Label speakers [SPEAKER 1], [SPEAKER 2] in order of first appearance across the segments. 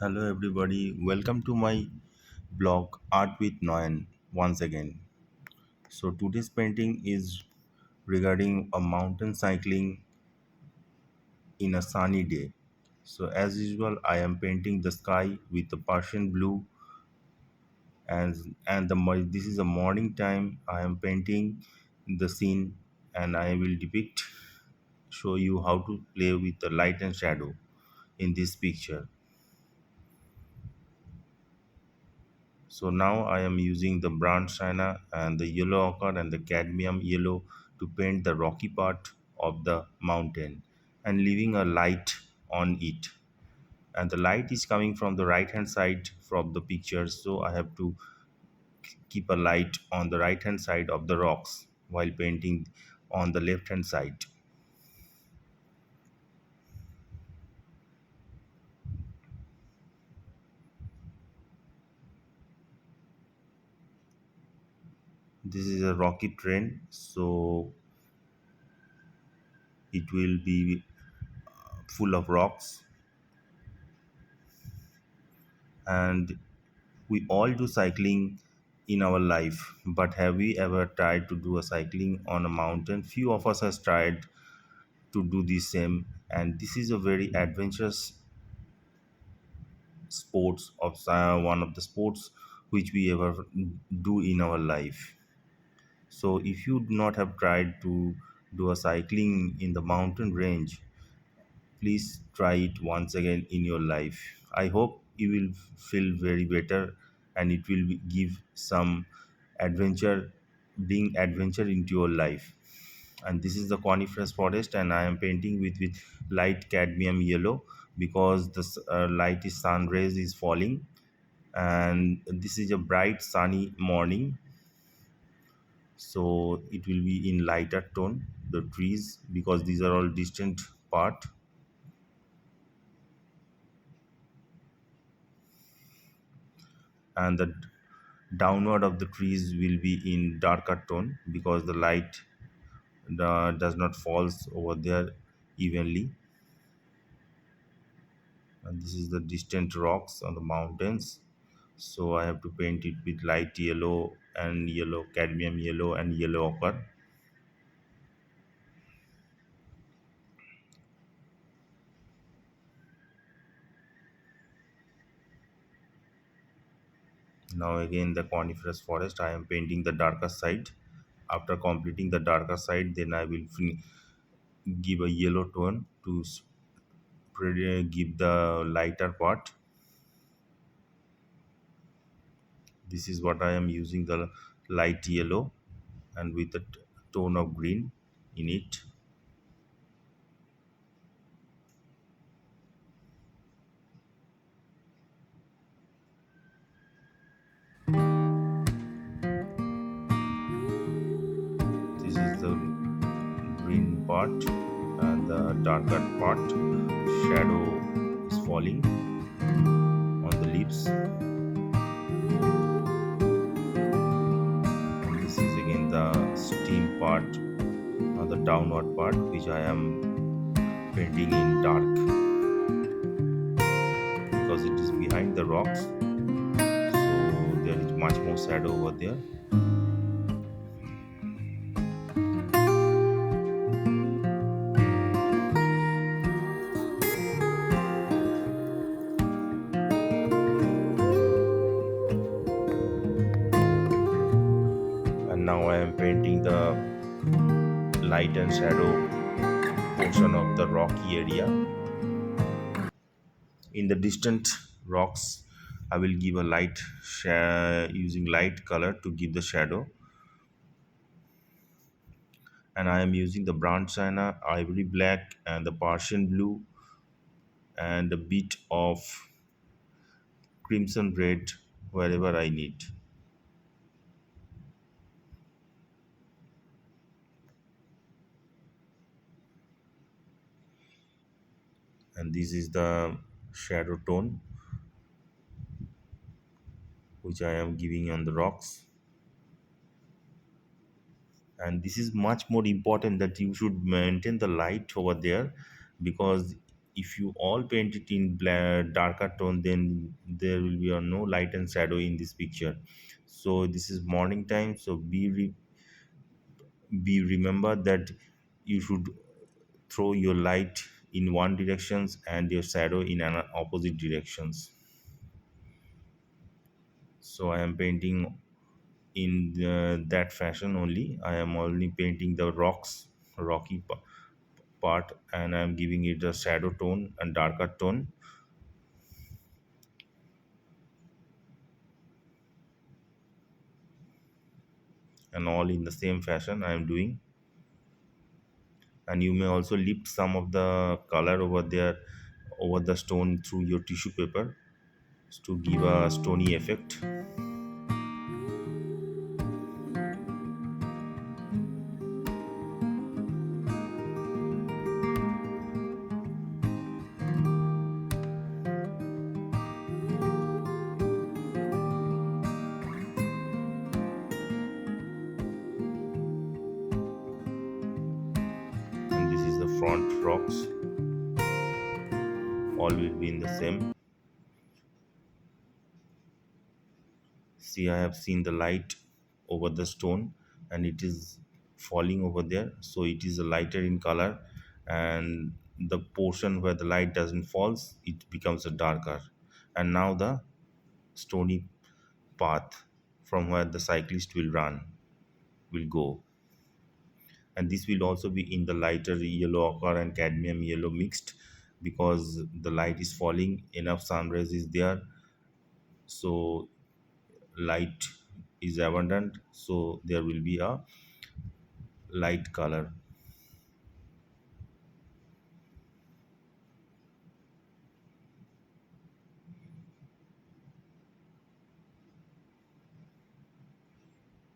[SPEAKER 1] Hello everybody, welcome to my blog Art with Nayan once again. So today's painting is regarding a mountain cycling in a sunny day. So as usual I am painting the sky with the Persian blue and this is a morning time. I am painting the scene and I will depict show you how to play with the light and shadow in this picture. So now I am using the brown sienna and the yellow ochre and the cadmium yellow to paint the rocky part of the mountain and leaving a light on it. And the light is coming from the right hand side from the picture, so I have to keep a light on the right hand side of the rocks while painting on the left hand side. This is a rocky terrain, so it will be full of rocks, and we all do cycling in our life, but have we ever tried to do a cycling on a mountain? Few of us has tried to do the same, and this is a very adventurous sports of one of the sports which we ever do in our life. So if you do not have tried to do a cycling in the mountain range, please try it once again in your life. I hope you will feel very better and it will give some adventure, being adventure into your life. And this is the coniferous forest and I am painting with light cadmium yellow because the light is sun rays is falling, and this is a bright sunny morning, so it will be in lighter tone the trees because these are all distant part, and the downward of the trees will be in darker tone because the light does not falls over there evenly. And this is the distant rocks on the mountains, so I have to paint it with light yellow and yellow cadmium yellow and yellow ochre. Now again the coniferous forest I am painting the darker side. After completing the darker side, then I will give a yellow tone to give the lighter part. This is what I am using, the light yellow and with a tone of green in it. This is the green part and the darker part shadow is falling on the leaves. And this is again the steam part or the downward part which I am painting in dark because it is behind the rocks, so there is much more shadow over there. And now I am painting the light and shadow portion of the rocky area. In the distant rocks I will give a light using light color to give the shadow, and I am using the brown sienna, ivory black and the Persian blue and a bit of crimson red wherever I need. And this is the shadow tone which I am giving on the rocks. And this is much more important that you should maintain the light over there because if you all paint it in darker tone, then there will be no light and shadow in this picture. So this is morning time, so be remember that you should throw your light in one directions and your shadow in an opposite directions. So I am painting in that fashion only. I am only painting the rocky part, and I am giving it a shadow tone and darker tone, and all in the same fashion I am doing. And you may also lift some of the color over there, over the stone, through your tissue paper to give a stony effect. And this is the front rocks, all will be in the same. See, I have seen the light over the stone, and it is falling over there, so it is lighter in color. And the portion where the light doesn't falls, it becomes a darker. And now the stony path from where the cyclist will run will go, and this will also be in the lighter yellow ochre and cadmium yellow mixed, because the light is falling, enough sun rays is there, so light is abundant, so there will be a light color.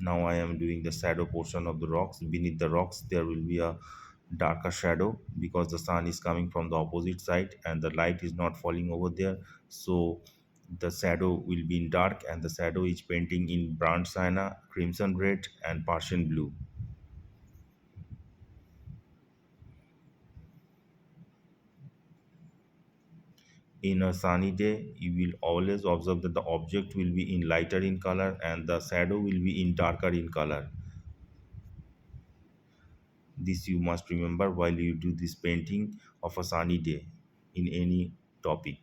[SPEAKER 1] Now I am doing the shadow portion of the rocks. Beneath the rocks there will be a darker shadow, because the sun is coming from the opposite side and the light is not falling over there, so the shadow will be in dark, and the shadow is painting in burnt sienna, crimson red and Persian blue. In a sunny day, you will always observe that the object will be in lighter in color and the shadow will be in darker in color. This you must remember while you do this painting of a sunny day in any topic.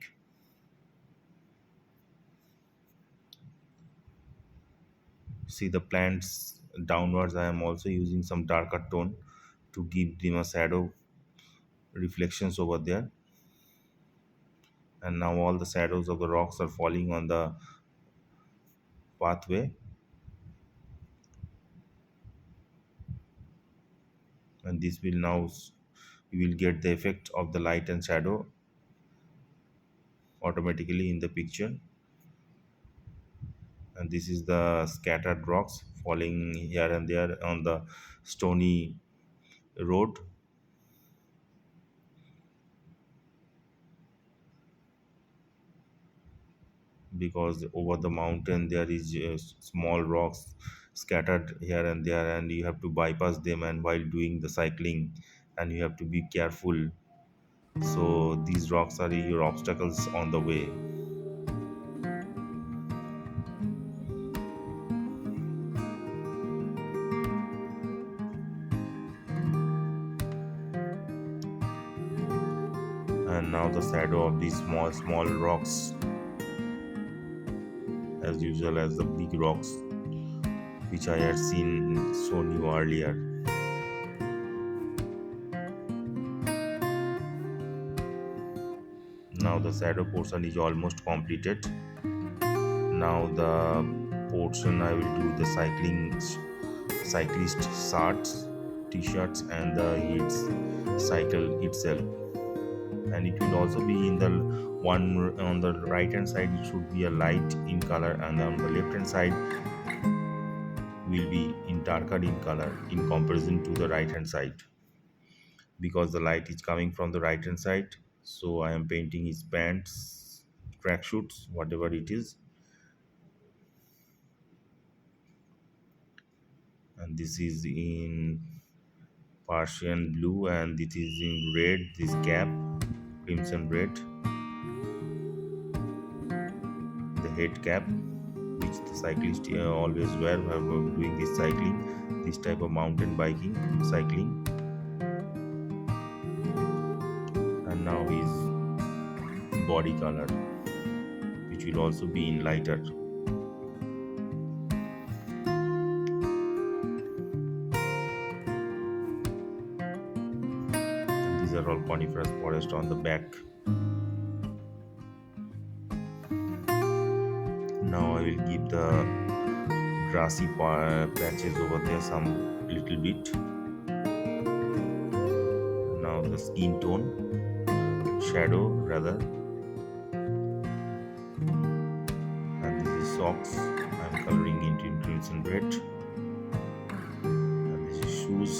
[SPEAKER 1] See the plants downwards, I am also using some darker tone to give them a shadow reflections over there. And now all the shadows of the rocks are falling on the pathway, and this will now you will get the effect of the light and shadow automatically in the picture. And this is the scattered rocks falling here and there on the stony road. Because over the mountain there is small rocks scattered here and there, and you have to bypass them and while doing the cycling, and you have to be careful. So these rocks are your obstacles on the way. And now the shadow of these small rocks, as usual as the big rocks which I had seen so new earlier. Now the shadow portion is almost completed. Now the portion I will do the cyclist shirts, t-shirts and the its cycle itself. And it will also be in the one on the right hand side, it should be a light in color, and on the left hand side will be in darker in color in comparison to the right hand side, because the light is coming from the right hand side. So I am painting his pants, track shoots, whatever it is. And this is in Persian blue, and it is in red, this cap. crimson red, the head cap which the cyclist always wear while doing this cycling, this type of mountain biking cycling. And now his body color, which will also be in lighter. And these are all coniferous forest on the back. Now I will give the grassy patches over there some little bit. Now the skin tone, shadow rather, and this is socks. I'm coloring into crimson red, and this is shoes.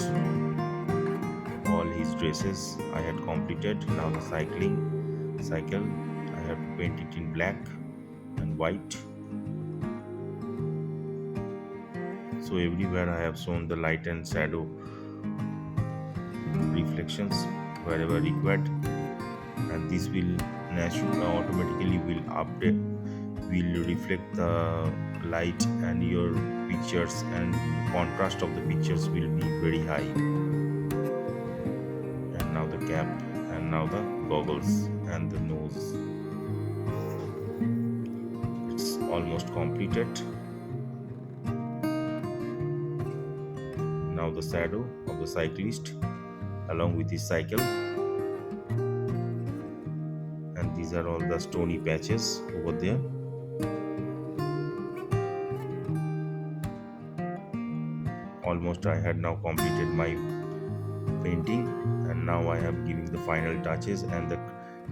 [SPEAKER 1] All his dresses I had completed. Now the cycle, I have to paint it in black and white. So everywhere I have shown the light and shadow reflections wherever required, and this will naturally automatically will update, will reflect the light, and your pictures and contrast of the pictures will be very high. And now the cap, and now the goggles and the nose. It's almost completed. Now the shadow of the cyclist along with his cycle, and these are all the stony patches over there. Almost I had now completed my painting, and now I am giving the final touches and the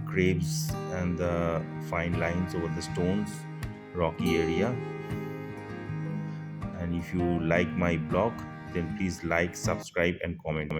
[SPEAKER 1] crepes and the fine lines over the stones, rocky area. And if you like my blog, then please like, subscribe and comment.